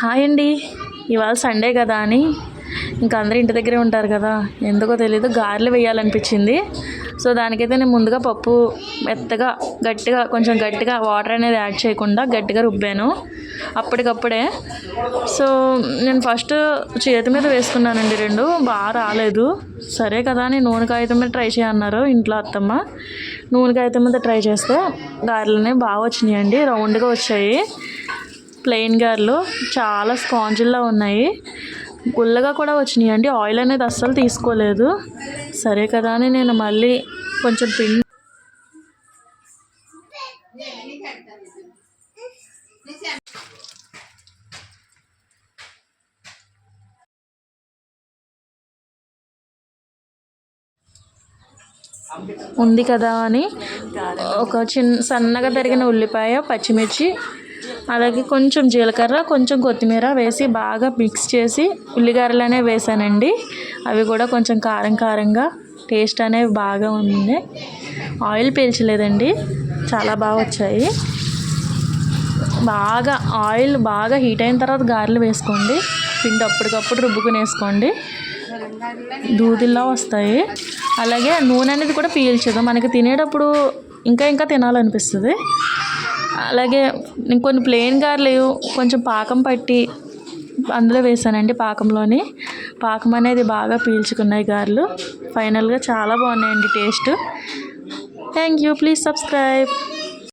Hi అండి. ఇవాళ Sunday కదా అని ఇంకా అందరూ ఇంటి దగ్గరే ఉంటారు కదా, ఎందుకో తెలీదు గారెలు వేయాలనిపించింది. సో దానికైతే నేను ముందుగా పప్పు మెత్తగా కొంచెం గట్టిగా వాటర్ అనేది యాడ్ చేయకుండా గట్టిగా రుబ్బాను అప్పటికప్పుడే. సో నేను ఫస్ట్ చేతి మీద వేసుకున్నానండి, రెండు బాగా రాలేదు. సరే కదా అని నూనె కాగితం మీద ట్రై చేయన్నారు ఇంట్లో అత్తమ్మ. నూనె కాగితం మీద ట్రై చేస్తే గారెలు బాగా వచ్చినాయండి, రౌండ్గా వచ్చాయి. ప్లెయిన్ గారెలు చాలా స్పాంజిల్లా ఉన్నాయి, గుల్లగా కూడా వచ్చినాయి అండి. ఆయిల్ అనేది అస్సలు తీసుకోలేదు. సరే కదా అని నేను మళ్ళీ కొంచెం పిండి ఉంది కదా అని ఒక సన్నగా తరిగిన ఉల్లిపాయ, పచ్చిమిర్చి, అలాగే కొంచెం జీలకర్ర, కొంచెం కొత్తిమీర వేసి బాగా మిక్స్ చేసి ఉల్లిగారెలనే వేసానండి. అవి కూడా కొంచెం కారంగా టేస్ట్ అనేవి బాగా ఉంది. ఆయిల్ పీల్చలేదండి, చాలా బాగా వచ్చాయి. ఆయిల్ బాగా హీట్ అయిన తర్వాత గారెలు వేసుకోండి. పిండి అప్పటికప్పుడు రుబ్బుకుని వేసుకోండి, దూదిల్లా వస్తాయి. అలాగే నూనె అనేది కూడా పీల్చదు, మనకి తినేటప్పుడు ఇంకా తినాలనిపిస్తుంది. అలాగే ఇంకొన్ని ప్లెయిన్ గారెలు కొంచెం పాకం పట్టి అందులో వేసానండి. పాకం అనేది బాగా పీల్చుకున్నాయి గారెలు. ఫైనల్గా చాలా బాగున్నాయండి taste. Thank you, please subscribe.